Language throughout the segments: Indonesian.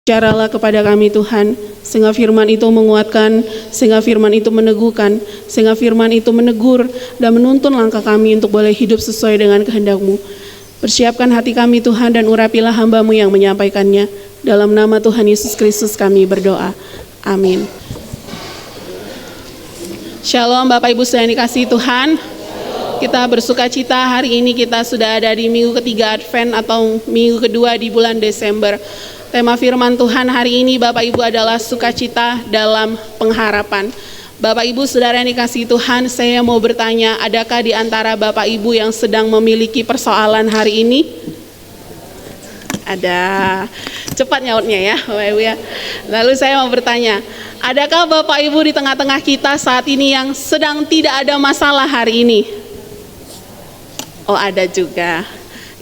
Bicaralah kepada kami Tuhan, sehingga firman itu menguatkan, sehingga firman itu meneguhkan, sehingga firman itu menegur dan menuntun langkah kami untuk boleh hidup sesuai dengan kehendak-Mu. Persiapkan hati kami Tuhan dan urapilah hamba-Mu yang menyampaikannya. Dalam nama Tuhan Yesus Kristus kami berdoa. Amin. Shalom Bapak Ibu yang dikasihi Tuhan. Kita bersuka cita hari ini kita sudah ada di minggu ketiga Advent atau minggu kedua di bulan Desember. Tema firman Tuhan hari ini Bapak Ibu adalah sukacita dalam pengharapan. Bapak Ibu saudara yang dikasihi Tuhan, saya mau bertanya, adakah di antara Bapak Ibu yang sedang memiliki persoalan hari ini? Ada. Cepat nyautnya ya Bapak Ibu ya. Lalu saya mau bertanya, adakah Bapak Ibu di tengah-tengah kita saat ini yang sedang tidak ada masalah hari ini? Oh ada juga.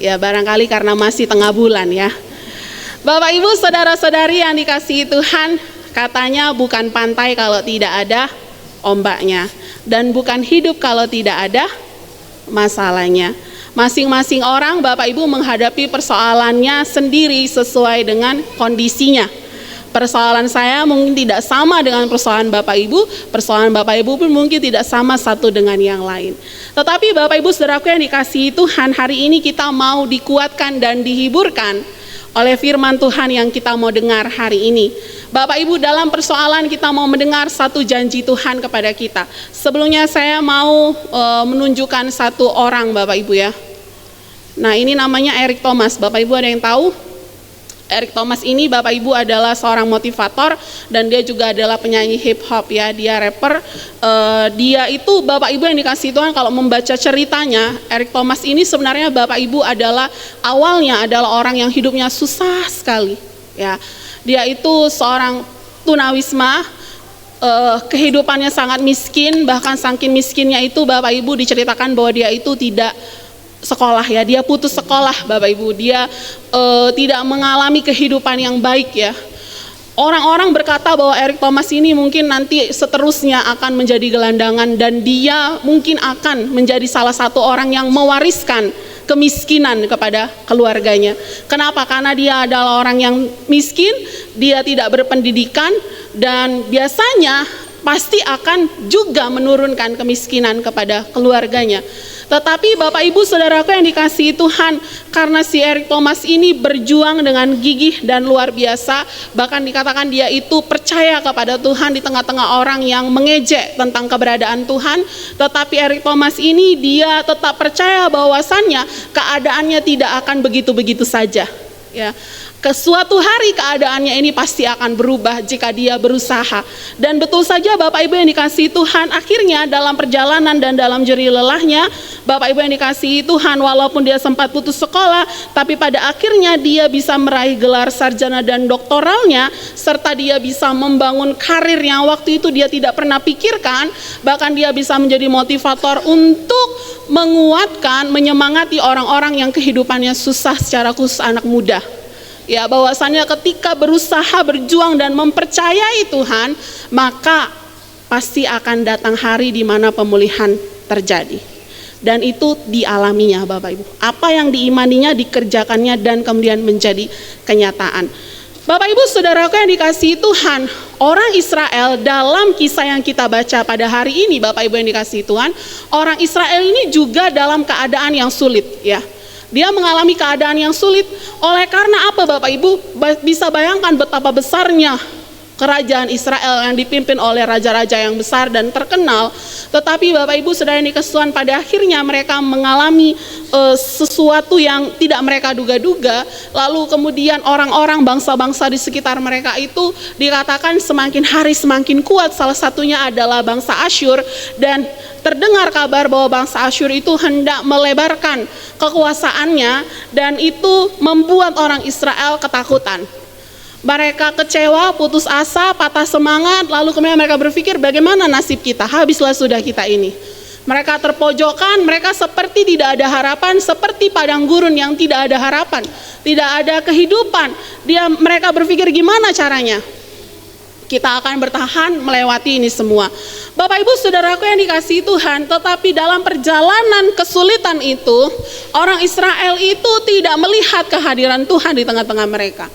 Ya barangkali karena masih tengah bulan ya. Bapak Ibu saudara-saudari yang dikasihi Tuhan, katanya bukan pantai kalau tidak ada ombaknya. Dan bukan hidup kalau tidak ada masalahnya. Masing-masing orang Bapak Ibu menghadapi persoalannya sendiri sesuai dengan kondisinya. Persoalan saya mungkin tidak sama dengan persoalan Bapak Ibu, persoalan Bapak Ibu pun mungkin tidak sama satu dengan yang lain. Tetapi Bapak Ibu saudaraku yang dikasihi Tuhan, hari ini kita mau dikuatkan dan dihiburkan oleh firman Tuhan yang kita mau dengar hari ini. Bapak Ibu, dalam persoalan kita mau mendengar satu janji Tuhan kepada kita. Sebelumnya saya mau menunjukkan satu orang Bapak Ibu ya. Nah ini namanya Eric Thomas. Bapak Ibu ada yang tahu? Eric Thomas ini Bapak Ibu adalah seorang motivator dan dia juga adalah penyanyi hip hop ya, dia rapper. Dia itu Bapak Ibu yang dikasihi Tuhan, kalau membaca ceritanya, Eric Thomas ini sebenarnya Bapak Ibu adalah awalnya adalah orang yang hidupnya susah sekali ya. Dia itu seorang tunawisma, kehidupannya sangat miskin, bahkan saking miskinnya itu Bapak Ibu diceritakan bahwa dia itu tidak sekolah ya, dia putus sekolah Bapak Ibu, dia tidak mengalami kehidupan yang baik ya. Orang-orang berkata bahwa Eric Thomas ini mungkin nanti seterusnya akan menjadi gelandangan dan dia mungkin akan menjadi salah satu orang yang mewariskan kemiskinan kepada keluarganya. Kenapa? Karena dia adalah orang yang miskin, dia tidak berpendidikan dan biasanya pasti akan juga menurunkan kemiskinan kepada keluarganya. Tetapi Bapak Ibu saudaraku yang dikasihi Tuhan, karena si Eric Thomas ini berjuang dengan gigih dan luar biasa, bahkan dikatakan dia itu percaya kepada Tuhan di tengah-tengah orang yang mengejek tentang keberadaan Tuhan, tetapi Eric Thomas ini dia tetap percaya bahwasannya keadaannya tidak akan begitu-begitu saja ya. Ke suatu hari keadaannya ini pasti akan berubah jika dia berusaha. Dan betul saja Bapak Ibu yang dikasihi Tuhan, akhirnya dalam perjalanan dan dalam jerih lelahnya, Bapak Ibu yang dikasihi Tuhan, walaupun dia sempat putus sekolah, tapi pada akhirnya dia bisa meraih gelar sarjana dan doktoralnya, serta dia bisa membangun karir yang waktu itu dia tidak pernah pikirkan. Bahkan dia bisa menjadi motivator untuk menguatkan, menyemangati orang-orang yang kehidupannya susah, secara khusus anak muda. Ya, bahwasannya ketika berusaha, berjuang dan mempercayai Tuhan, maka pasti akan datang hari di mana pemulihan terjadi. Dan itu dialaminya Bapak Ibu. Apa yang diimaninya dikerjakannya dan kemudian menjadi kenyataan. Bapak Ibu saudaraku yang dikasihi Tuhan, orang Israel dalam kisah yang kita baca pada hari ini Bapak Ibu yang dikasihi Tuhan, orang Israel ini juga dalam keadaan yang sulit ya. Dia mengalami keadaan yang sulit oleh karena apa Bapak Ibu? Bisa bayangkan betapa besarnya kerajaan Israel yang dipimpin oleh raja-raja yang besar dan terkenal. Tetapi Bapak Ibu saudara yang dikasihi Tuhan, pada akhirnya mereka mengalami sesuatu yang tidak mereka duga-duga. Lalu kemudian orang-orang bangsa-bangsa di sekitar mereka itu dikatakan semakin hari semakin kuat. Salah satunya adalah bangsa Asyur, dan terdengar kabar bahwa bangsa Asyur itu hendak melebarkan kekuasaannya, dan itu membuat orang Israel ketakutan. Mereka kecewa, putus asa, patah semangat, lalu kemudian mereka berpikir bagaimana nasib kita, habislah sudah kita ini. Mereka terpojokan, mereka seperti tidak ada harapan, seperti padang gurun yang tidak ada harapan, tidak ada kehidupan. Mereka berpikir gimana caranya? Kita akan bertahan melewati ini semua. Bapak Ibu saudaraku yang dikasihi Tuhan, tetapi dalam perjalanan kesulitan itu, orang Israel itu tidak melihat kehadiran Tuhan di tengah-tengah mereka.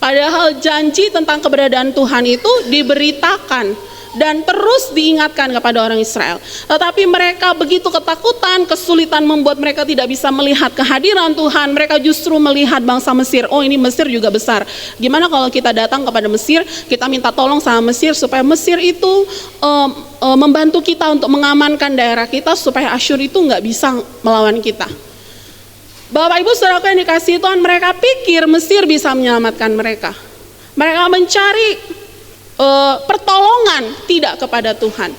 Padahal janji tentang keberadaan Tuhan itu diberitakan dan terus diingatkan kepada orang Israel. Tetapi mereka begitu ketakutan, kesulitan membuat mereka tidak bisa melihat kehadiran Tuhan. Mereka justru melihat bangsa Mesir. Oh, ini Mesir juga besar. Gimana kalau kita datang kepada Mesir, kita minta tolong sama Mesir supaya Mesir itu membantu kita untuk mengamankan daerah kita supaya Asyur itu nggak bisa melawan kita. Bapak Ibu Saudaraku yang dikasihi Tuhan, mereka pikir Mesir bisa menyelamatkan mereka. Mereka mencari pertolongan tidak kepada Tuhan.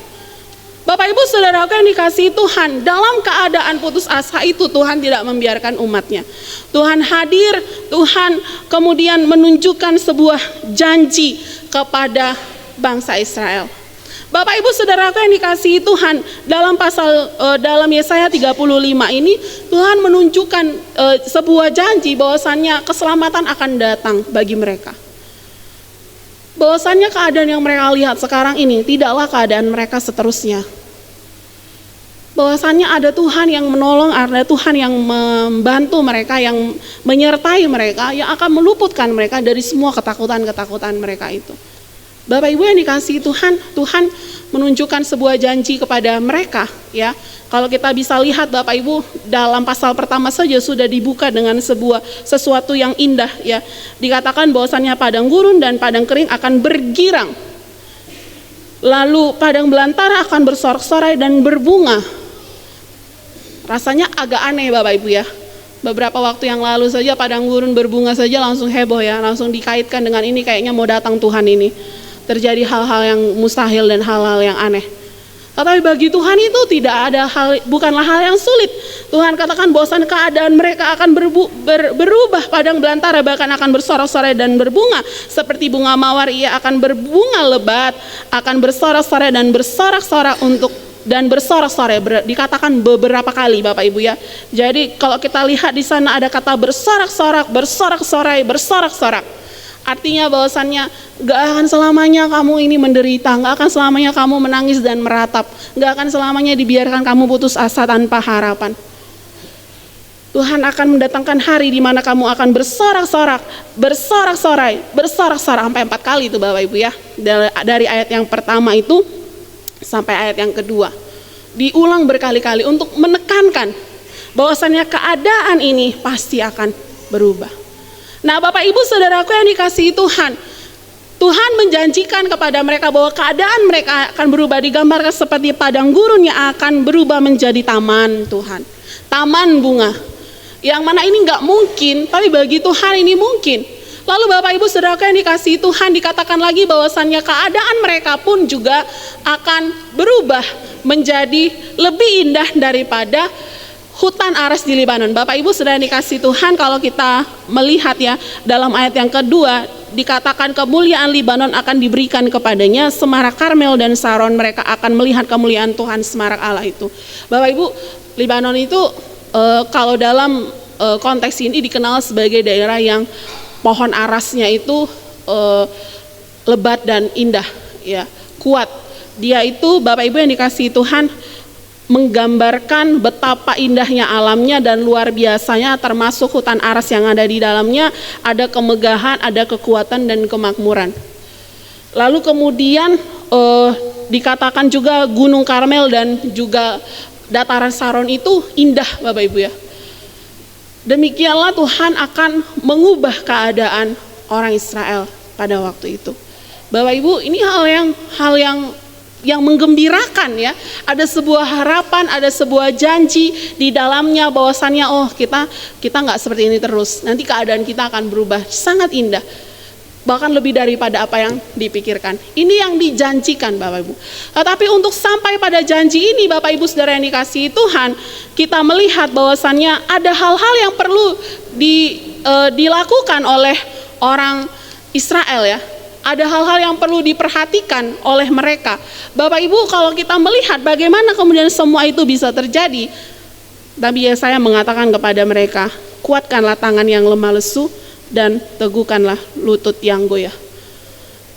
Bapak Ibu Saudaraku yang dikasihi Tuhan, dalam keadaan putus asa itu Tuhan tidak membiarkan umatnya. Tuhan hadir, Tuhan kemudian menunjukkan sebuah janji kepada bangsa Israel. Bapak Ibu Saudaraku yang dikasihi Tuhan, dalam Yesaya 35 ini Tuhan menunjukkan sebuah janji bahwasannya keselamatan akan datang bagi mereka. Bahwasannya keadaan yang mereka lihat sekarang ini tidaklah keadaan mereka seterusnya. Bahwasannya ada Tuhan yang menolong, ada Tuhan yang membantu mereka, yang menyertai mereka, yang akan meluputkan mereka dari semua ketakutan-ketakutan mereka itu. Bapak Ibu yang dikasihi Tuhan, Tuhan menunjukkan sebuah janji kepada mereka, ya. Kalau kita bisa lihat Bapak Ibu, dalam pasal pertama saja sudah dibuka dengan sesuatu yang indah, ya. Dikatakan bahwasannya padang gurun dan padang kering akan bergirang. Lalu padang belantara akan bersorak-sorai dan berbunga. Rasanya agak aneh Bapak Ibu ya. Beberapa waktu yang lalu saja padang gurun berbunga saja langsung heboh ya, langsung dikaitkan dengan ini kayaknya mau datang Tuhan ini. Terjadi hal-hal yang mustahil dan hal-hal yang aneh. Tetapi bagi Tuhan itu tidak ada bukanlah hal yang sulit. Tuhan katakan bahwasan keadaan mereka akan berubah, padang belantara bahkan akan bersorak-sorai dan berbunga. Seperti bunga mawar ia akan berbunga lebat, akan bersorak-sorai dan bersorak-sorai bersorak-sorai dikatakan beberapa kali Bapak Ibu ya. Jadi kalau kita lihat di sana ada kata bersorak-sorak, bersorak-sorai, bersorak-sorak. Artinya bahwasannya gak akan selamanya kamu ini menderita, gak akan selamanya kamu menangis dan meratap, gak akan selamanya dibiarkan kamu putus asa tanpa harapan. Tuhan akan mendatangkan hari di mana kamu akan bersorak-sorak, bersorak-sorai, bersorak-sorak sampai 4 kali itu Bapak Ibu ya. Dari ayat yang pertama itu sampai ayat yang kedua. Diulang berkali-kali untuk menekankan bahwasannya keadaan ini pasti akan berubah. Nah Bapak Ibu Saudaraku yang dikasihi Tuhan, Tuhan menjanjikan kepada mereka bahwa keadaan mereka akan berubah, digambarkan seperti padang gurun yang akan berubah menjadi taman Tuhan, taman bunga. Yang mana ini nggak mungkin, tapi bagi Tuhan ini mungkin. Lalu Bapak Ibu Saudaraku yang dikasihi Tuhan, dikatakan lagi bahwasannya keadaan mereka pun juga akan berubah menjadi lebih indah daripada hutan aras di Libanon. Bapak Ibu Saudara yang dikasihi Tuhan, kalau kita melihat ya dalam ayat yang kedua dikatakan kemuliaan Libanon akan diberikan kepadanya, semarak Karmel dan Saron mereka akan melihat kemuliaan Tuhan semarak Allah itu. Bapak Ibu, Libanon itu kalau dalam konteks ini dikenal sebagai daerah yang pohon arasnya itu lebat dan indah, ya, kuat. Dia itu Bapak Ibu yang dikasihi Tuhan menggambarkan betapa indahnya alamnya dan luar biasanya, termasuk hutan aras yang ada di dalamnya, ada kemegahan, ada kekuatan dan kemakmuran. Lalu kemudian dikatakan juga Gunung Karmel dan juga dataran Saron itu indah Bapak Ibu ya. Demikianlah Tuhan akan mengubah keadaan orang Israel pada waktu itu. Bapak Ibu, ini hal yang menggembirakan ya. Ada sebuah harapan, ada sebuah janji di dalamnya bahwasannya kita nggak seperti ini terus. Nanti keadaan kita akan berubah, sangat indah. Bahkan lebih daripada apa yang dipikirkan. Ini yang dijanjikan Bapak Ibu. Tetapi untuk sampai pada janji ini Bapak Ibu Saudara yang dikasihi Tuhan, kita melihat bahwasannya ada hal-hal yang perlu dilakukan oleh orang Israel ya. Ada hal-hal yang perlu diperhatikan oleh mereka. Bapak Ibu, kalau kita melihat bagaimana kemudian semua itu bisa terjadi, Nabi Yesaya mengatakan kepada mereka, kuatkanlah tangan yang lemah lesu dan teguhkanlah lutut yang goyah.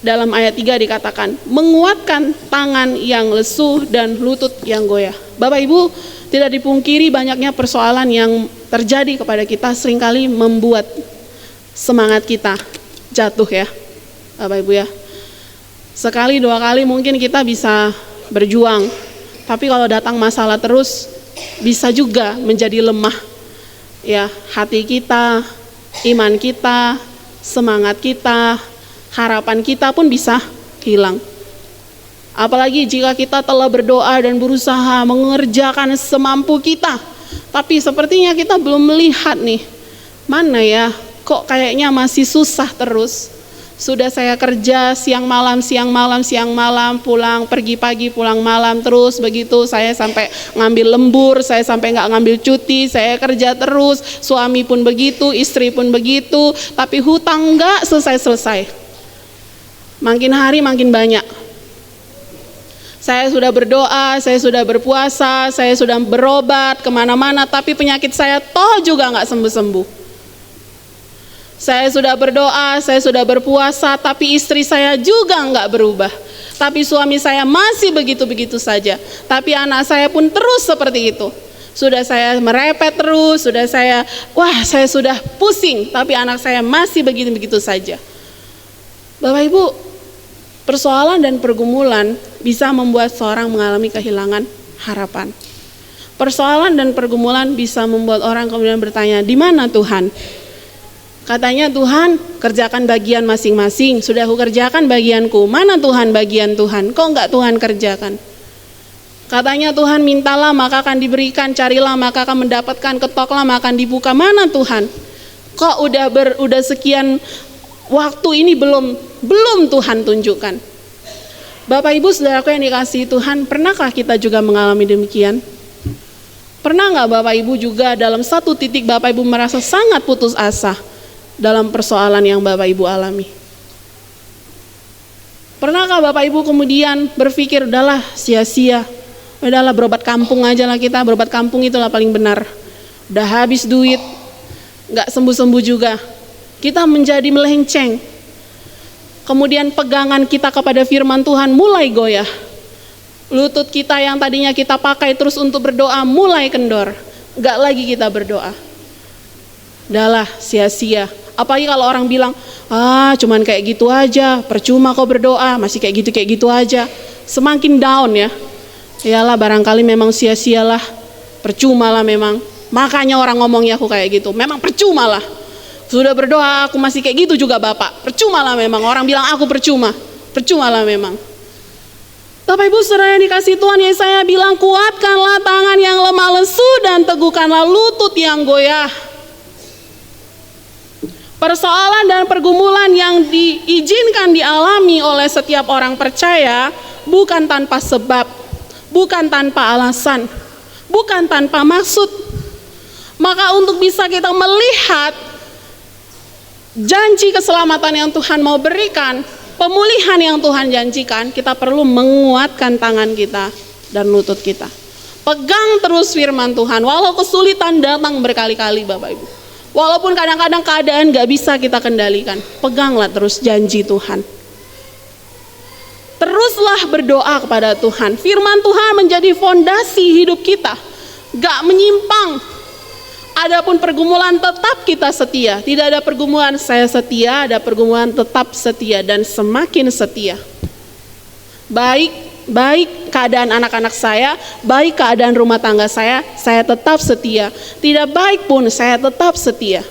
Dalam ayat 3 dikatakan, menguatkan tangan yang lesu dan lutut yang goyah. Bapak Ibu, tidak dipungkiri banyaknya persoalan yang terjadi kepada kita seringkali membuat semangat kita jatuh ya, Bapak Ibu ya. Sekali dua kali mungkin kita bisa berjuang, tapi kalau datang masalah terus bisa juga menjadi lemah ya, hati kita, iman kita, semangat kita, harapan kita pun bisa hilang. Apalagi jika kita telah berdoa dan berusaha mengerjakan semampu kita, tapi sepertinya kita belum melihat nih, mana ya, kok kayaknya masih susah terus. Sudah saya kerja siang malam, pulang pergi pagi, pulang malam terus begitu. Saya sampai ngambil lembur, saya sampai nggak ngambil cuti, saya kerja terus. Suami pun begitu, istri pun begitu, tapi hutang nggak selesai-selesai. Makin hari makin banyak. Saya sudah berdoa, saya sudah berpuasa, saya sudah berobat kemana-mana, tapi penyakit saya toh juga nggak sembuh-sembuh. Saya sudah berdoa, saya sudah berpuasa, tapi istri saya juga nggak berubah. Tapi suami saya masih begitu-begitu saja. Tapi anak saya pun terus seperti itu. Sudah saya merepet terus, saya sudah pusing, tapi anak saya masih begitu-begitu saja. Bapak Ibu, persoalan dan pergumulan bisa membuat seorang mengalami kehilangan harapan. Persoalan dan pergumulan bisa membuat orang kemudian bertanya, di mana Tuhan? Katanya Tuhan kerjakan bagian masing-masing, sudah aku kerjakan bagianku, mana Tuhan bagian Tuhan, kok enggak Tuhan kerjakan? Katanya Tuhan mintalah maka akan diberikan, carilah maka akan mendapatkan, ketoklah maka akan dibuka, mana Tuhan? Kok udah sekian waktu ini belum Tuhan tunjukkan? Bapak Ibu saudaraku yang dikasihi Tuhan, pernahkah kita juga mengalami demikian? Pernah nggak Bapak Ibu juga dalam satu titik Bapak Ibu merasa sangat putus asa dalam persoalan yang Bapak Ibu alami? Pernahkah Bapak Ibu kemudian berpikir, udahlah sia-sia, udahlah berobat kampung aja lah kita, berobat kampung itulah paling benar. Udah habis duit, nggak sembuh-sembuh juga. Kita menjadi melenceng. Kemudian pegangan kita kepada firman Tuhan mulai goyah. Lutut kita yang tadinya kita pakai terus untuk berdoa mulai kendor. Nggak lagi kita berdoa. Udahlah sia-sia. Apalagi kalau orang bilang, cuman kayak gitu aja, percuma kok berdoa, masih kayak gitu aja. Semakin down ya. Iyalah barangkali memang sia-sialah, percuma lah memang. Makanya orang ngomongnya aku kayak gitu, memang percuma lah. Sudah berdoa aku masih kayak gitu juga Bapak, percuma lah memang. Orang bilang aku percuma lah memang. Bapak Ibu saudara yang dikasih Tuhan, Yesaya bilang, kuatkanlah tangan yang lemah lesu dan teguhkanlah lutut yang goyah. Persoalan dan pergumulan yang diizinkan dialami oleh setiap orang percaya bukan tanpa sebab, bukan tanpa alasan, bukan tanpa maksud. Maka untuk bisa kita melihat janji keselamatan yang Tuhan mau berikan, pemulihan yang Tuhan janjikan, kita perlu menguatkan tangan kita dan lutut kita. Pegang terus firman Tuhan, walau kesulitan datang berkali-kali Bapak Ibu. Walaupun kadang-kadang keadaan gak bisa kita kendalikan, peganglah terus janji Tuhan. Teruslah berdoa kepada Tuhan. Firman Tuhan menjadi fondasi hidup kita, gak menyimpang. Adapun pergumulan tetap kita setia. Tidak ada pergumulan saya setia, ada pergumulan tetap setia dan semakin setia. Baik keadaan anak-anak saya, baik keadaan rumah tangga saya tetap setia. Tidak baik pun saya tetap setia.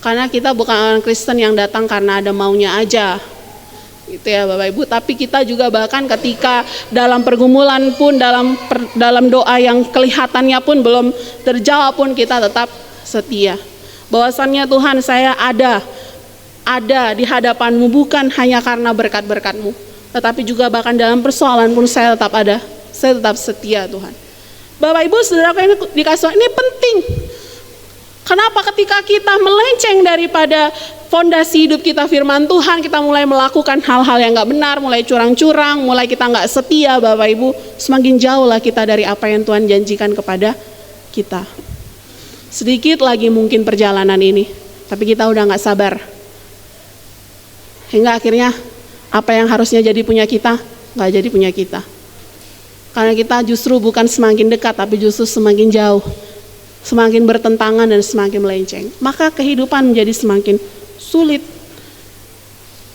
Karena kita bukan orang Kristen yang datang karena ada maunya aja. Gitu ya Bapak Ibu, tapi kita juga bahkan ketika dalam pergumulan pun, dalam doa yang kelihatannya pun belum terjawab pun kita tetap setia. Bahwasannya Tuhan saya ada di hadapan-Mu bukan hanya karena berkat-berkat-Mu, tetapi juga bahkan dalam persoalan pun saya tetap ada, saya tetap setia Tuhan. Bapak Ibu saudara ini dikasih, ini penting. Kenapa ketika kita melenceng daripada fondasi hidup kita firman Tuhan, kita mulai melakukan hal-hal yang gak benar, mulai curang-curang, mulai kita gak setia Bapak Ibu, semakin jauh lah kita dari apa yang Tuhan janjikan kepada kita. Sedikit lagi mungkin perjalanan ini, tapi kita udah gak sabar. Hingga akhirnya apa yang harusnya jadi punya kita, gak jadi punya kita. Karena kita justru bukan semakin dekat, tapi justru semakin jauh. Semakin bertentangan dan semakin melenceng. Maka kehidupan menjadi semakin sulit.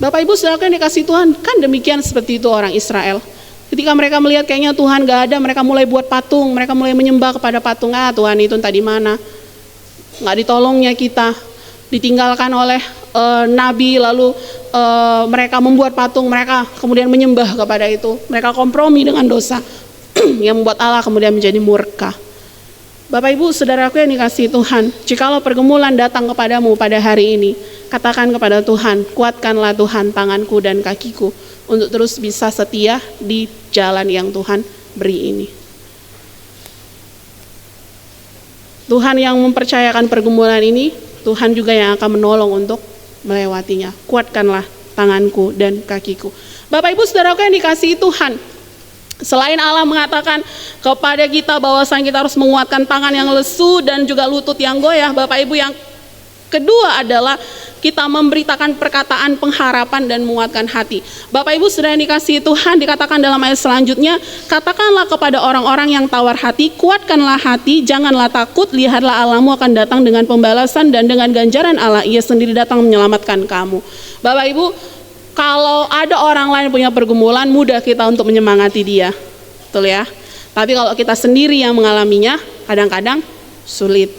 Bapak Ibu saudara yang dikasih Tuhan, kan demikian seperti itu orang Israel. Ketika mereka melihat kayaknya Tuhan gak ada, mereka mulai buat patung, mereka mulai menyembah kepada patung. Tuhan itu entah di mana, gak ditolongnya kita, ditinggalkan oleh nabi, lalu mereka membuat patung, mereka kemudian menyembah kepada itu, mereka kompromi dengan dosa yang membuat Allah kemudian menjadi murka. Bapak Ibu saudaraku yang dikasihi Tuhan, jikalau pergumulan datang kepadamu pada hari ini, katakan kepada Tuhan, kuatkanlah Tuhan tanganku dan kakiku untuk terus bisa setia di jalan yang Tuhan beri ini. Tuhan yang mempercayakan pergumulan ini, Tuhan juga yang akan menolong untuk melewatinya. Kuatkanlah tanganku dan kakiku. Bapak Ibu saudaraku yang dikasihi Tuhan, selain Allah mengatakan kepada kita bahwasanya kita harus menguatkan tangan yang lesu dan juga lutut yang goyah, Bapak Ibu, yang kedua adalah kita memberitakan perkataan pengharapan dan menguatkan hati. Bapak Ibu saudara yang dikasihi Tuhan, dikatakan dalam ayat selanjutnya, katakanlah kepada orang-orang yang tawar hati, kuatkanlah hati, janganlah takut, lihatlah Allahmu akan datang dengan pembalasan dan dengan ganjaran Allah, ia sendiri datang menyelamatkan kamu. Bapak Ibu, kalau ada orang lain punya pergumulan, mudah kita untuk menyemangati dia, betul ya. Tapi kalau kita sendiri yang mengalaminya, kadang-kadang sulit.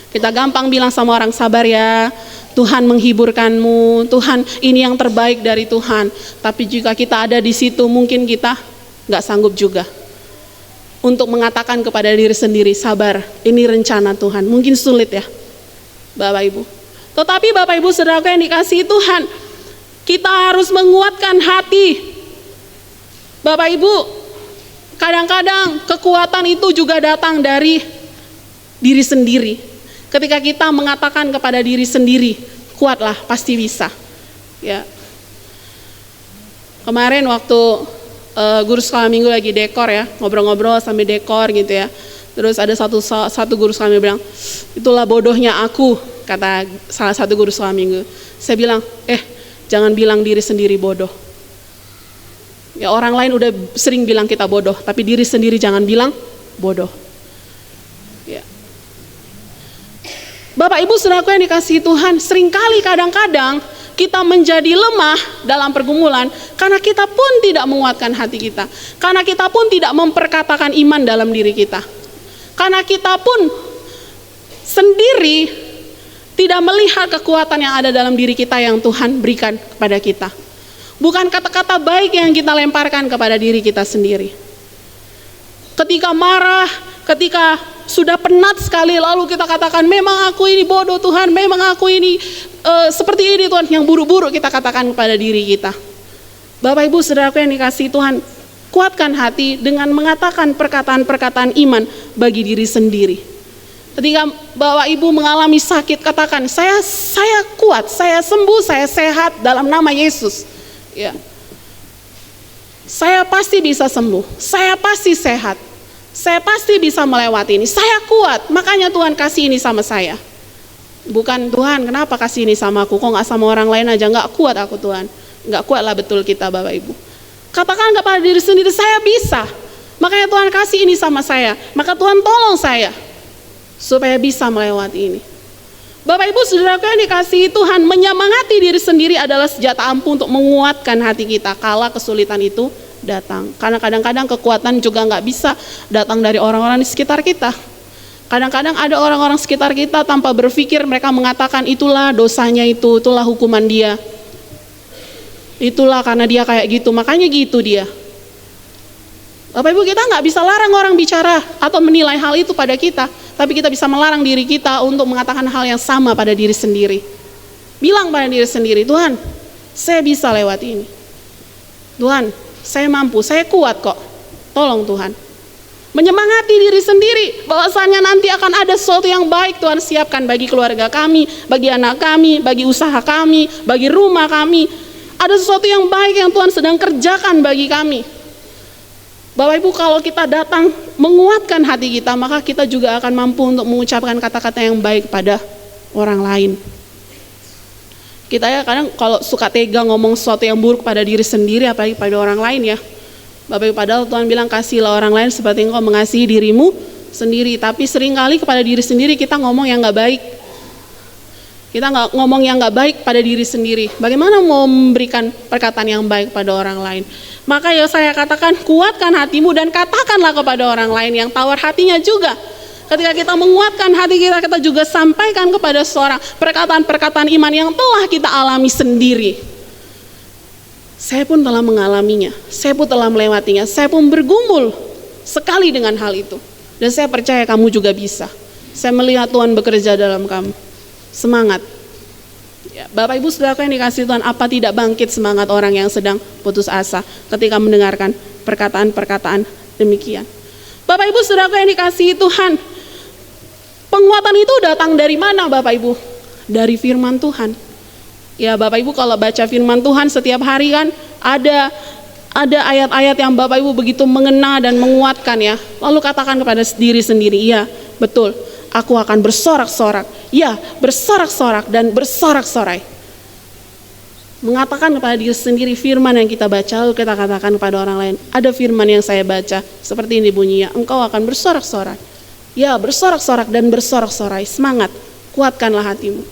Kita gampang bilang sama orang, sabar ya, Tuhan menghiburkanmu, Tuhan ini yang terbaik dari Tuhan. Tapi jika kita ada di situ, mungkin kita nggak sanggup juga untuk mengatakan kepada diri sendiri, sabar, ini rencana Tuhan. Mungkin sulit ya Bapak Ibu. Tetapi Bapak Ibu saudaraku yang dikasihi Tuhan, kita harus menguatkan hati. Bapak Ibu, kadang-kadang kekuatan itu juga datang dari diri sendiri. Ketika kita mengatakan kepada diri sendiri, kuatlah, pasti bisa. Ya. Kemarin waktu guru sekolah minggu lagi dekor ya, ngobrol-ngobrol sambil dekor gitu ya. Terus ada satu guru sekolah minggu bilang, itulah bodohnya aku, kata salah satu guru sekolah minggu. Saya bilang, jangan bilang diri sendiri bodoh. Ya, orang lain udah sering bilang kita bodoh, tapi diri sendiri jangan bilang bodoh. Ya. Bapak Ibu saudaraku yang dikasihi Tuhan, seringkali kadang-kadang kita menjadi lemah dalam pergumulan karena kita pun tidak menguatkan hati kita, karena kita pun tidak memperkatakan iman dalam diri kita, karena kita pun sendiri tidak melihat kekuatan yang ada dalam diri kita yang Tuhan berikan kepada kita. Bukan kata-kata baik yang kita lemparkan kepada diri kita sendiri. Ketika marah, ketika sudah penat sekali, lalu kita katakan, memang aku ini bodoh Tuhan, memang aku ini seperti ini Tuhan, yang buruk-buruk kita katakan kepada diri kita. Bapak Ibu saudaraku yang dikasihi Tuhan, kuatkan hati dengan mengatakan perkataan-perkataan iman bagi diri sendiri. Ketika Bapak Ibu mengalami sakit, katakan, saya kuat, saya sembuh, saya sehat dalam nama Yesus. Ya. Saya pasti bisa sembuh, saya pasti sehat, saya pasti bisa melewati ini, saya kuat, makanya Tuhan kasih ini sama saya. Bukan, Tuhan kenapa kasih ini sama aku, kok gak sama orang lain aja, gak kuat aku Tuhan. Gak kuat lah betul kita Bapak Ibu. Katakan kepada diri sendiri, saya bisa, makanya Tuhan kasih ini sama saya, maka Tuhan tolong saya supaya bisa melewati ini. Bapak Ibu saudaraku yang dikasihi Tuhan, menyemangati diri sendiri adalah senjata ampuh untuk menguatkan hati kita kala kesulitan itu datang. Karena kadang-kadang kekuatan juga nggak bisa datang dari orang-orang di sekitar kita. Kadang-kadang ada orang-orang sekitar kita tanpa berpikir mereka mengatakan, itulah dosanya itu, itulah hukuman dia, itulah karena dia kayak gitu, makanya gitu dia. Bapak Ibu, kita nggak bisa larang orang bicara atau menilai hal itu pada kita, tapi kita bisa melarang diri kita untuk mengatakan hal yang sama pada diri sendiri. Bilang pada diri sendiri, Tuhan, saya bisa lewati ini. Tuhan, saya mampu, saya kuat kok. Tolong Tuhan. Menyemangati diri sendiri, bahwasanya nanti akan ada sesuatu yang baik Tuhan siapkan bagi keluarga kami, bagi anak kami, bagi usaha kami, bagi rumah kami. Ada sesuatu yang baik yang Tuhan sedang kerjakan bagi kami. Bapak Ibu, kalau kita datang menguatkan hati kita, maka kita juga akan mampu untuk mengucapkan kata-kata yang baik pada orang lain. Kita ya kadang kalau suka tega ngomong sesuatu yang buruk pada diri sendiri, apalagi pada orang lain ya. Bapak Ibu, padahal Tuhan bilang kasihlah orang lain seperti engkau mengasihi dirimu sendiri. Tapi seringkali kepada diri sendiri kita ngomong yang gak baik. Kita nggak ngomong yang nggak baik pada diri sendiri. Bagaimana mau memberikan perkataan yang baik pada orang lain? Maka ya saya katakan, kuatkan hatimu dan katakanlah kepada orang lain yang tawar hatinya juga. Ketika kita menguatkan hati kita, kita juga sampaikan kepada seorang perkataan-perkataan iman yang telah kita alami sendiri. Saya pun telah mengalaminya, saya pun telah melewatinya, saya pun bergumul sekali dengan hal itu. Dan saya percaya kamu juga bisa. Saya melihat Tuhan bekerja dalam kamu. Semangat. Ya, Bapak Ibu Saudara yang dikasihi Tuhan, apa tidak bangkit semangat orang yang sedang putus asa ketika mendengarkan perkataan-perkataan demikian. Bapak Ibu Saudara yang dikasihi Tuhan, penguatan itu datang dari mana Bapak Ibu? Dari firman Tuhan. Ya Bapak Ibu kalau baca firman Tuhan setiap hari kan ada ayat-ayat yang Bapak Ibu begitu mengena dan menguatkan ya. Lalu katakan kepada diri sendiri, iya betul, aku akan bersorak-sorak. Ya, bersorak-sorak dan bersorak-sorai. Mengatakan kepada diri sendiri firman yang kita baca, lalu kita katakan kepada orang lain, ada firman yang saya baca, seperti ini bunyinya, engkau akan bersorak-sorai. Ya, bersorak-sorak dan bersorak-sorai. Semangat, kuatkanlah hatimu.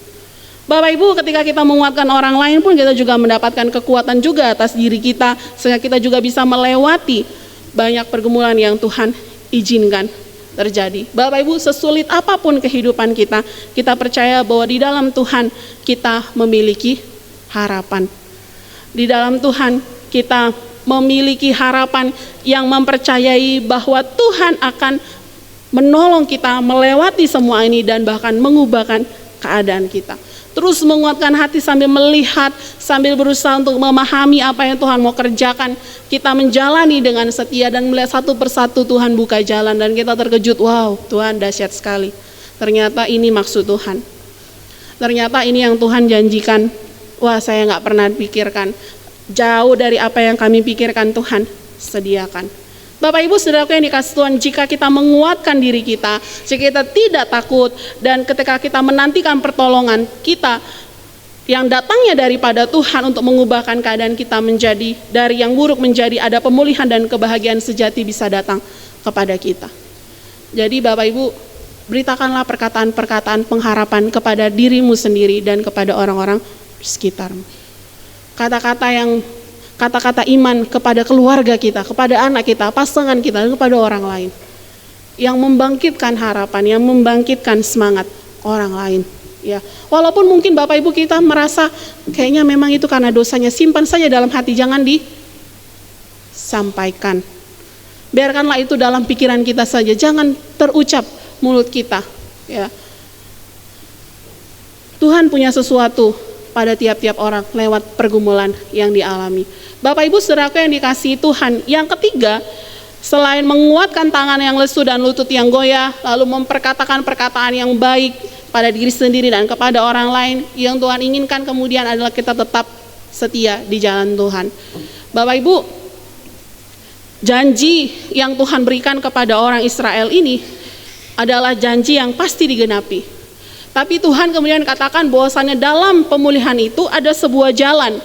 Bapak Ibu, ketika kita menguatkan orang lain pun kita juga mendapatkan kekuatan juga atas diri kita, sehingga kita juga bisa melewati banyak pergumulan yang Tuhan izinkan terjadi. Bapak Ibu, sesulit apapun kehidupan kita, kita percaya bahwa di dalam Tuhan kita memiliki harapan. Di dalam Tuhan kita memiliki harapan yang mempercayai bahwa Tuhan akan menolong kita melewati semua ini dan bahkan mengubahkan keadaan kita. Terus menguatkan hati sambil melihat, sambil berusaha untuk memahami apa yang Tuhan mau kerjakan. Kita menjalani dengan setia dan melihat satu persatu Tuhan buka jalan dan kita terkejut, wow Tuhan dahsyat sekali. Ternyata ini maksud Tuhan. Ternyata ini yang Tuhan janjikan. Wah saya gak pernah pikirkan. Jauh dari apa yang kami pikirkan Tuhan sediakan. Bapak Ibu Saudaraku yang dikasihi Tuhan, jika kita menguatkan diri kita, jika kita tidak takut, dan ketika kita menantikan pertolongan kita yang datangnya daripada Tuhan untuk mengubahkan keadaan kita menjadi dari yang buruk menjadi ada pemulihan dan kebahagiaan sejati bisa datang kepada kita. Jadi Bapak Ibu, beritakanlah perkataan-perkataan pengharapan kepada dirimu sendiri dan kepada orang-orang di sekitarmu. Kata-kata iman kepada keluarga kita, kepada anak kita, pasangan kita, dan kepada orang lain. Yang membangkitkan harapan, yang membangkitkan semangat orang lain. Ya, walaupun mungkin Bapak Ibu kita merasa kayaknya memang itu karena dosanya, simpan saja dalam hati, jangan disampaikan. Biarkanlah itu dalam pikiran kita saja, jangan terucap mulut kita. Ya. Tuhan punya sesuatu pada tiap-tiap orang lewat pergumulan yang dialami. Bapak Ibu Saudaraku yang dikasihi Tuhan, yang ketiga, selain menguatkan tangan yang lesu dan lutut yang goyah, lalu memperkatakan perkataan yang baik pada diri sendiri dan kepada orang lain, yang Tuhan inginkan kemudian adalah kita tetap setia di jalan Tuhan. Bapak Ibu, janji yang Tuhan berikan kepada orang Israel ini adalah janji yang pasti digenapi. Tapi Tuhan kemudian katakan bahwasannya dalam pemulihan itu ada sebuah jalan.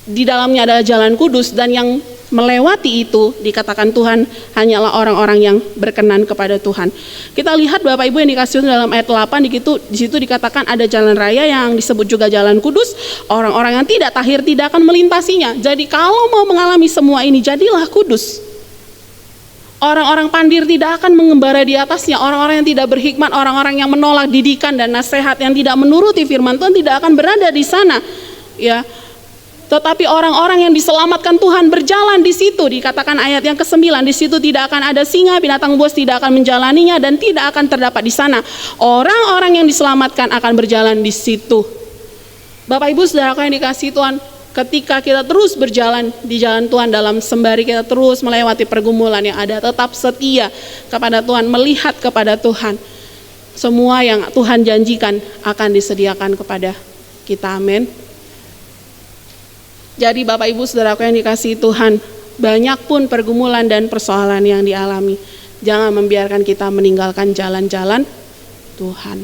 Di dalamnya adalah jalan kudus, dan yang melewati itu dikatakan Tuhan hanyalah orang-orang yang berkenan kepada Tuhan. Kita lihat Bapak Ibu yang dikasih dalam ayat 8, di situ dikatakan ada jalan raya yang disebut juga jalan kudus. Orang-orang yang tidak tahir tidak akan melintasinya. Jadi kalau mau mengalami semua ini, jadilah kudus. Orang-orang pandir tidak akan mengembara di atasnya. Orang-orang yang tidak berhikmat, orang-orang yang menolak didikan dan nasihat, yang tidak menuruti firman Tuhan tidak akan berada di sana. Ya. Tetapi orang-orang yang diselamatkan Tuhan berjalan di situ. Dikatakan ayat yang ke-9, di situ tidak akan ada singa, binatang buas tidak akan menjalaninya dan tidak akan terdapat di sana. Orang-orang yang diselamatkan akan berjalan di situ. Bapak Ibu Saudaraku yang dikasihi Tuhan, ketika kita terus berjalan di jalan Tuhan dalam sembari kita terus melewati pergumulan yang ada, tetap setia kepada Tuhan, melihat kepada Tuhan, semua yang Tuhan janjikan akan disediakan kepada kita. Amin. Jadi Bapak Ibu Saudaraku yang dikasihi Tuhan, banyak pun pergumulan dan persoalan yang dialami, jangan membiarkan kita meninggalkan jalan-jalan Tuhan.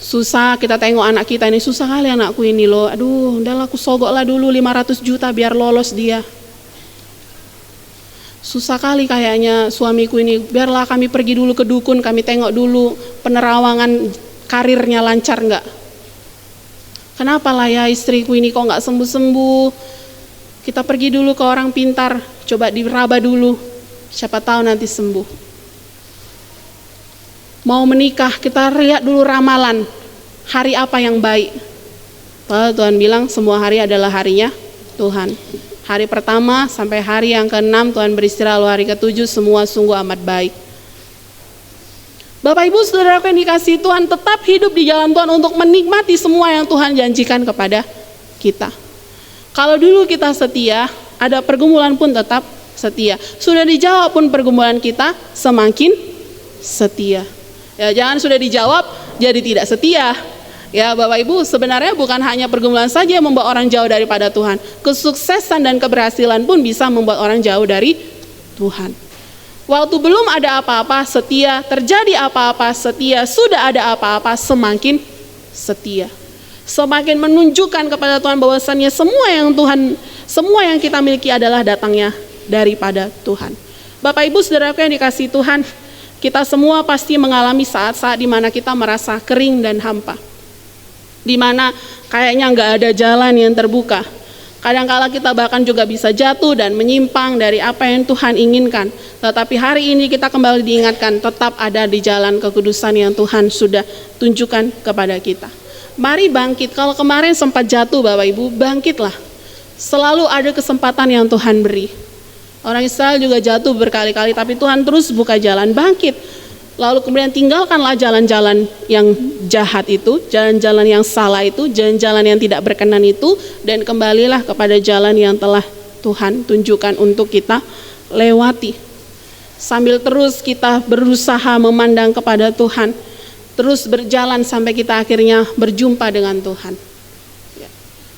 Susah kita tengok anak kita ini, susah kali anakku ini loh, aduh udahlah aku sogoklah dulu 500 juta biar lolos dia. Susah kali kayaknya suamiku ini, biarlah kami pergi dulu ke dukun, kami tengok dulu penerawangan karirnya lancar nggak? Kenapa lah ya istriku ini kok nggak sembuh-sembuh? Kita pergi dulu ke orang pintar, coba diraba dulu, siapa tahu nanti sembuh. Mau menikah, kita lihat dulu ramalan, hari apa yang baik. Tuhan bilang semua hari adalah harinya Tuhan. Hari pertama sampai hari yang ke-6 Tuhan beristirahat, lalu hari ke-7 semua sungguh amat baik. Bapak Ibu Saudaraku yang dikasihi Tuhan, tetap hidup di jalan Tuhan untuk menikmati semua yang Tuhan janjikan kepada kita. Kalau dulu kita setia, ada pergumulan pun tetap setia. Sudah dijawab pun pergumulan kita semakin setia. Ya, jangan sudah dijawab jadi tidak setia. Ya Bapak Ibu, sebenarnya bukan hanya pergumulan saja yang membuat orang jauh daripada Tuhan. Kesuksesan dan keberhasilan pun bisa membuat orang jauh dari Tuhan. Waktu belum ada apa-apa setia, terjadi apa-apa setia, sudah ada apa-apa semakin setia. Semakin menunjukkan kepada Tuhan bahwasannya semua yang kita miliki adalah datangnya daripada Tuhan. Bapak Ibu Saudaraku yang dikasihi Tuhan, kita semua pasti mengalami saat-saat di mana kita merasa kering dan hampa. Di mana kayaknya nggak ada jalan yang terbuka. Kadang-kala kita bahkan juga bisa jatuh dan menyimpang dari apa yang Tuhan inginkan. Tetapi hari ini kita kembali diingatkan tetap ada di jalan kekudusan yang Tuhan sudah tunjukkan kepada kita. Mari bangkit, kalau kemarin sempat jatuh Bapak Ibu, bangkitlah. Selalu ada kesempatan yang Tuhan beri. Orang Israel juga jatuh berkali-kali, tapi Tuhan terus buka jalan, bangkit. Lalu kemudian tinggalkanlah jalan-jalan yang jahat itu, jalan-jalan yang salah itu, jalan-jalan yang tidak berkenan itu, dan kembalilah kepada jalan yang telah Tuhan tunjukkan untuk kita lewati. Sambil terus kita berusaha memandang kepada Tuhan, terus berjalan sampai kita akhirnya berjumpa dengan Tuhan.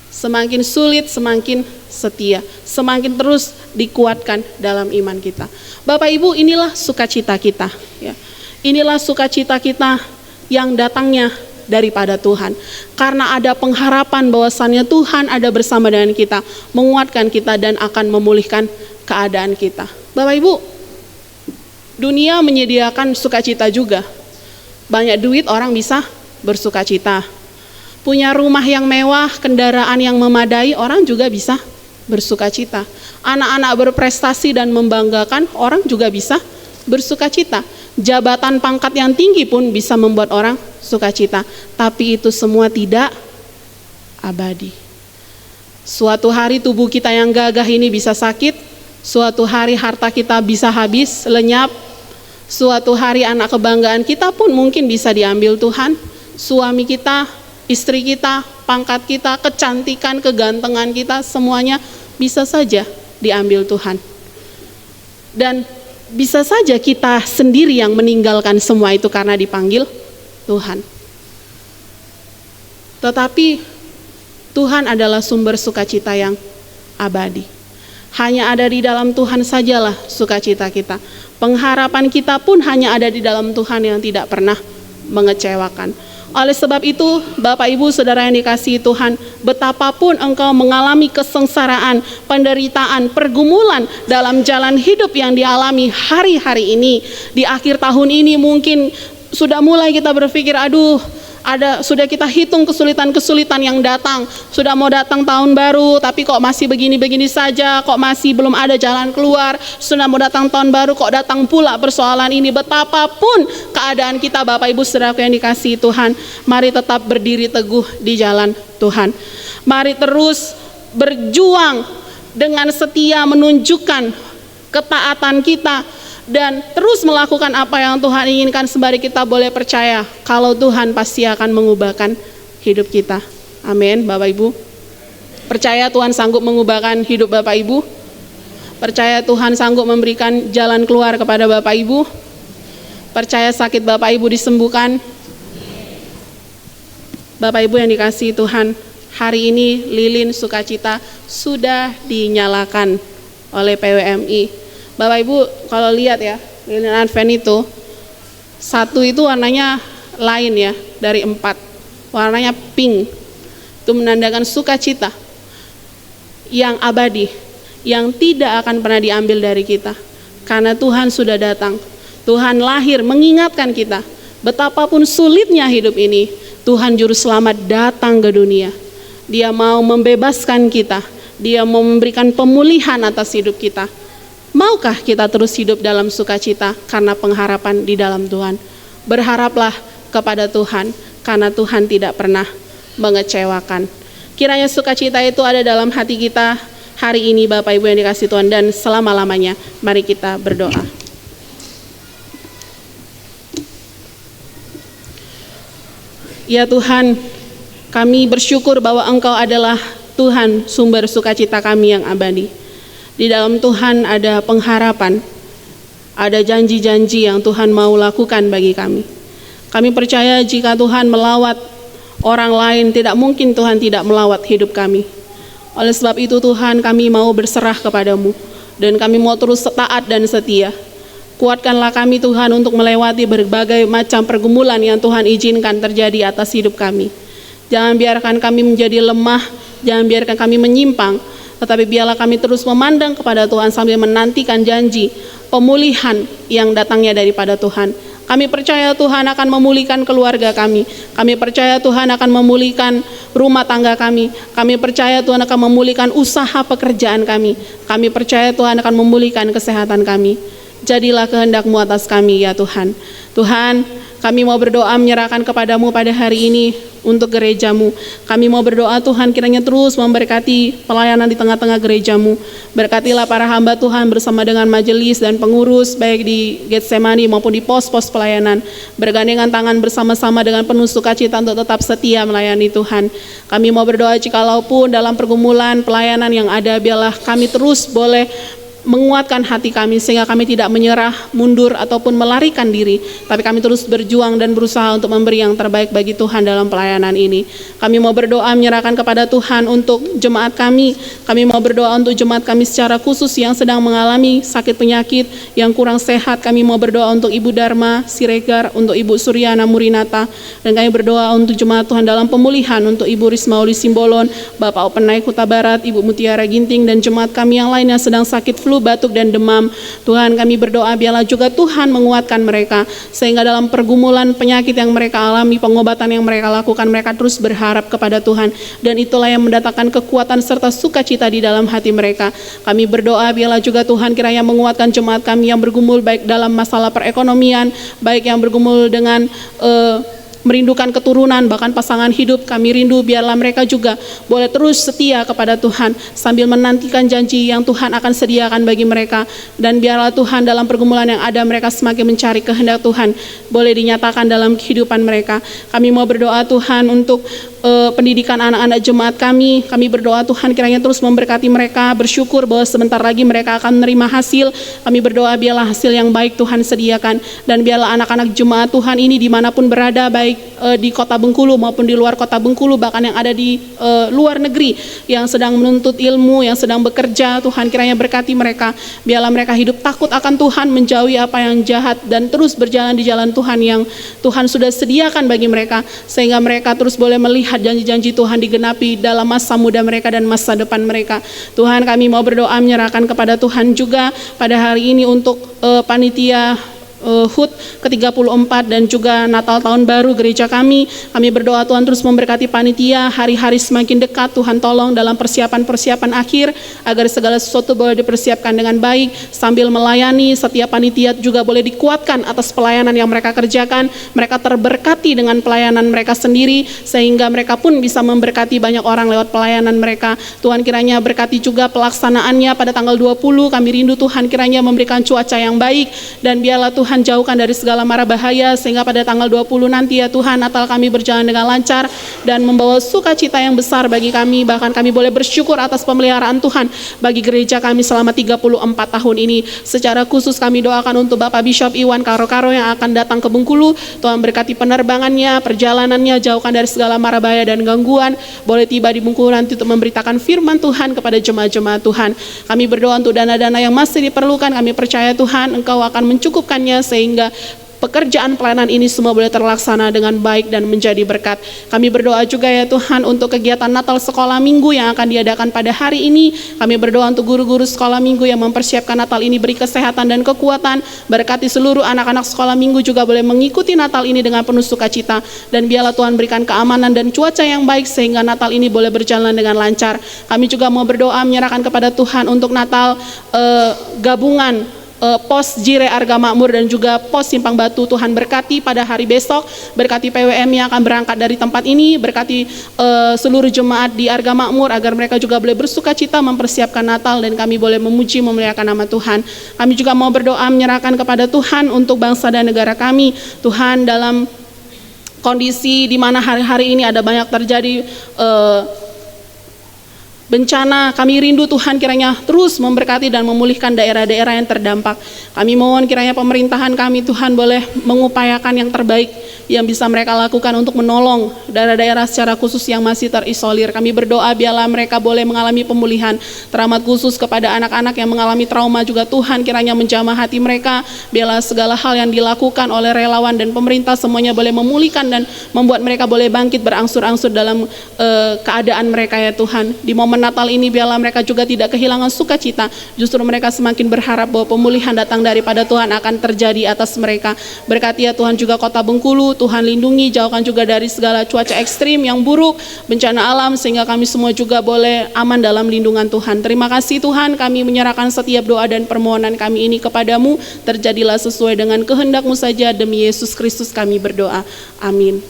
Semakin sulit, semakin setia, semakin terus dikuatkan dalam iman kita. Bapak Ibu, inilah sukacita kita. Ya. Inilah sukacita kita yang datangnya daripada Tuhan. Karena ada pengharapan bahwasannya Tuhan ada bersama dengan kita, menguatkan kita dan akan memulihkan keadaan kita. Bapak Ibu, dunia menyediakan sukacita juga. Banyak duit orang bisa bersukacita. Punya rumah yang mewah, kendaraan yang memadai, orang juga bisa bersukacita. Anak-anak berprestasi dan membanggakan, orang juga bisa bersukacita. Jabatan pangkat yang tinggi pun bisa membuat orang sukacita. Tapi itu semua tidak abadi. Suatu hari tubuh kita yang gagah ini bisa sakit. Suatu hari harta kita bisa habis, lenyap. Suatu hari anak kebanggaan kita pun mungkin bisa diambil Tuhan. Suami kita, istri kita, pangkat kita, kecantikan, kegantengan kita, semuanya bisa saja diambil Tuhan. Dan bisa saja kita sendiri yang meninggalkan semua itu karena dipanggil Tuhan. Tetapi Tuhan adalah sumber sukacita yang abadi. Hanya ada di dalam Tuhan sajalah sukacita kita. Pengharapan kita pun hanya ada di dalam Tuhan yang tidak pernah mengecewakan. Oleh sebab itu, Bapak Ibu Saudara yang dikasihi Tuhan, betapapun engkau mengalami kesengsaraan, penderitaan, pergumulan dalam jalan hidup yang dialami hari-hari ini, di akhir tahun ini mungkin sudah mulai kita berpikir, sudah kita hitung kesulitan-kesulitan yang datang. Sudah mau datang tahun baru, tapi kok masih begini-begini saja, kok masih belum ada jalan keluar. Sudah mau datang tahun baru, kok datang pula persoalan ini. Betapapun keadaan kita Bapak Ibu Saudaraku yang dikasihi Tuhan, mari tetap berdiri teguh di jalan Tuhan. Mari terus berjuang dengan setia menunjukkan ketaatan kita, dan terus melakukan apa yang Tuhan inginkan sembari kita boleh percaya kalau Tuhan pasti akan mengubahkan hidup kita. Amin Bapak Ibu. Percaya Tuhan sanggup mengubahkan hidup Bapak Ibu. Percaya Tuhan sanggup memberikan jalan keluar kepada Bapak Ibu. Percaya sakit Bapak Ibu disembuhkan. Bapak Ibu yang dikasihi Tuhan, hari ini lilin sukacita sudah dinyalakan oleh PWMI. Bapak Ibu kalau lihat ya, lilin Advent itu satu itu warnanya lain ya dari 4, warnanya pink. Itu menandakan sukacita yang abadi, yang tidak akan pernah diambil dari kita. Karena Tuhan sudah datang, Tuhan lahir mengingatkan kita Betapapun sulitnya hidup ini, Tuhan Juru Selamat datang ke dunia. Dia mau membebaskan kita. Dia mau memberikan pemulihan atas hidup kita. Maukah kita terus hidup dalam sukacita karena pengharapan di dalam Tuhan? Berharaplah kepada Tuhan, karena Tuhan tidak pernah mengecewakan. Kiranya sukacita itu ada dalam hati kita hari ini, Bapak Ibu yang dikasihi Tuhan, dan selama-lamanya. Mari kita berdoa. Ya Tuhan, kami bersyukur bahwa Engkau adalah Tuhan sumber sukacita kami yang abadi. Di dalam Tuhan ada pengharapan, ada janji-janji yang Tuhan mau lakukan bagi kami. Kami percaya jika Tuhan melawat orang lain, tidak mungkin Tuhan tidak melawat hidup kami. Oleh sebab itu Tuhan, kami mau berserah kepadamu, dan kami mau terus taat dan setia. Kuatkanlah kami Tuhan untuk melewati berbagai macam pergumulan yang Tuhan izinkan terjadi atas hidup kami. Jangan biarkan kami menjadi lemah, jangan biarkan kami menyimpang, tetapi biarlah kami terus memandang kepada Tuhan sambil menantikan janji pemulihan yang datangnya daripada Tuhan. Kami percaya Tuhan akan memulihkan keluarga kami. Kami percaya Tuhan akan memulihkan rumah tangga kami. Kami percaya Tuhan akan memulihkan usaha pekerjaan kami. Kami percaya Tuhan akan memulihkan kesehatan kami. Jadilah kehendak-Mu atas kami ya Tuhan. Tuhan, kami mau berdoa menyerahkan kepadamu pada hari ini untuk gerejamu. Kami mau berdoa Tuhan kiranya terus memberkati pelayanan di tengah-tengah gerejamu. Berkatilah para hamba Tuhan bersama dengan majelis dan pengurus baik di Getsemani maupun di pos-pos pelayanan. Bergandengan tangan bersama-sama dengan penuh sukacita untuk tetap setia melayani Tuhan. Kami mau berdoa jikalaupun dalam pergumulan pelayanan yang ada, biarlah kami terus boleh menguatkan hati kami sehingga kami tidak menyerah, mundur ataupun melarikan diri, tapi kami terus berjuang dan berusaha untuk memberi yang terbaik bagi Tuhan dalam pelayanan ini. Kami mau berdoa menyerahkan kepada Tuhan untuk jemaat kami. Kami mau berdoa untuk jemaat kami secara khusus yang sedang mengalami sakit penyakit, yang kurang sehat. Kami mau berdoa untuk Ibu Dharma Siregar, untuk Ibu Suryana Murinata, dan kami berdoa untuk jemaat Tuhan dalam pemulihan, untuk Ibu Risma Uli Simbolon, Bapak Openai Kuta Barat, Ibu Mutiara Ginting, dan jemaat kami yang lain yang sedang sakit flu, batuk dan demam. Tuhan, kami berdoa biarlah juga Tuhan menguatkan mereka sehingga dalam pergumulan penyakit yang mereka alami, pengobatan yang mereka lakukan, mereka terus berharap kepada Tuhan, dan itulah yang mendatangkan kekuatan serta sukacita di dalam hati mereka. Kami berdoa biarlah juga Tuhan kiranya menguatkan jemaat kami yang bergumul baik dalam masalah perekonomian, baik yang bergumul dengan merindukan keturunan, bahkan pasangan hidup. Kami rindu biarlah mereka juga boleh terus setia kepada Tuhan sambil menantikan janji yang Tuhan akan sediakan bagi mereka, dan biarlah Tuhan dalam pergumulan yang ada mereka semakin mencari kehendak Tuhan boleh dinyatakan dalam kehidupan mereka. Kami mau berdoa Tuhan untuk pendidikan anak-anak jemaat kami. Kami berdoa Tuhan kiranya terus memberkati mereka, bersyukur bahwa sebentar lagi mereka akan menerima hasil. Kami berdoa biarlah hasil yang baik Tuhan sediakan, dan biarlah anak-anak jemaat Tuhan ini dimanapun berada, baik di kota Bengkulu maupun di luar kota Bengkulu, bahkan yang ada di luar negeri yang sedang menuntut ilmu, yang sedang bekerja, Tuhan kiranya berkati mereka. Biarlah mereka hidup takut akan Tuhan, menjauhi apa yang jahat, dan terus berjalan di jalan Tuhan yang Tuhan sudah sediakan bagi mereka, sehingga mereka terus boleh melihat janji-janji Tuhan digenapi dalam masa muda mereka dan masa depan mereka. Tuhan, kami mau berdoa menyerahkan kepada Tuhan juga pada hari ini untuk panitia HUT ke-34 dan juga Natal Tahun Baru gereja kami. Kami berdoa Tuhan terus memberkati panitia, hari-hari semakin dekat. Tuhan tolong dalam persiapan-persiapan akhir agar segala sesuatu boleh dipersiapkan dengan baik sambil melayani. Setiap panitia juga boleh dikuatkan atas pelayanan yang mereka kerjakan. Mereka terberkati dengan pelayanan mereka sendiri sehingga mereka pun bisa memberkati banyak orang lewat pelayanan mereka. Tuhan kiranya berkati juga pelaksanaannya pada tanggal 20. Kami rindu Tuhan kiranya memberikan cuaca yang baik, dan biarlah Tuhan jauhkan dari segala mara bahaya sehingga pada tanggal 20 nanti ya Tuhan, Natal kami berjalan dengan lancar dan membawa sukacita yang besar bagi kami. Bahkan kami boleh bersyukur atas pemeliharaan Tuhan bagi gereja kami selama 34 tahun ini. Secara khusus kami doakan untuk Bapak Bishop Iwan Karo-Karo yang akan datang ke Bengkulu. Tuhan berkati penerbangannya, perjalanannya, jauhkan dari segala mara bahaya dan gangguan. Boleh tiba di Bengkulu nanti untuk memberitakan firman Tuhan kepada jemaat-jemaat Tuhan. Kami berdoa untuk dana-dana yang masih diperlukan. Kami percaya Tuhan Engkau akan mencukupkannya sehingga pekerjaan pelayanan ini semua boleh terlaksana dengan baik dan menjadi berkat. Kami berdoa juga ya Tuhan untuk kegiatan Natal Sekolah Minggu yang akan diadakan pada hari ini. Kami berdoa untuk guru-guru sekolah minggu yang mempersiapkan Natal ini, beri kesehatan dan kekuatan. Berkati seluruh anak-anak sekolah minggu juga boleh mengikuti Natal ini dengan penuh sukacita. Dan biarlah Tuhan berikan keamanan dan cuaca yang baik sehingga Natal ini boleh berjalan dengan lancar. Kami juga mau berdoa menyerahkan kepada Tuhan untuk Natal gabungan pos Jire Arga Makmur dan juga pos Simpang Batu. Tuhan berkati pada hari besok, berkati PWM yang akan berangkat dari tempat ini, berkati seluruh jemaat di Arga Makmur agar mereka juga boleh bersuka cita mempersiapkan Natal dan kami boleh memuji memuliakan nama Tuhan. Kami juga mau berdoa menyerahkan kepada Tuhan untuk bangsa dan negara kami. Tuhan, dalam kondisi di mana hari-hari ini ada banyak terjadi bencana, kami rindu Tuhan kiranya terus memberkati dan memulihkan daerah-daerah yang terdampak. Kami mohon kiranya pemerintahan kami Tuhan boleh mengupayakan yang terbaik yang bisa mereka lakukan untuk menolong daerah-daerah secara khusus yang masih terisolir. Kami berdoa biarlah mereka boleh mengalami pemulihan, teramat khusus kepada anak-anak yang mengalami trauma juga Tuhan kiranya menjamah hati mereka. Biarlah segala hal yang dilakukan oleh relawan dan pemerintah semuanya boleh memulihkan dan membuat mereka boleh bangkit berangsur-angsur dalam keadaan mereka ya Tuhan. Di momen Natal ini biarlah mereka juga tidak kehilangan sukacita, justru mereka semakin berharap bahwa pemulihan datang daripada Tuhan akan terjadi atas mereka. Berkati ya Tuhan juga kota Bengkulu, Tuhan lindungi, jauhkan juga dari segala cuaca ekstrim yang buruk, bencana alam, sehingga kami semua juga boleh aman dalam lindungan Tuhan. Terima kasih Tuhan, kami menyerahkan setiap doa dan permohonan kami ini kepadamu, terjadilah sesuai dengan kehendak-Mu saja, demi Yesus Kristus kami berdoa, amin.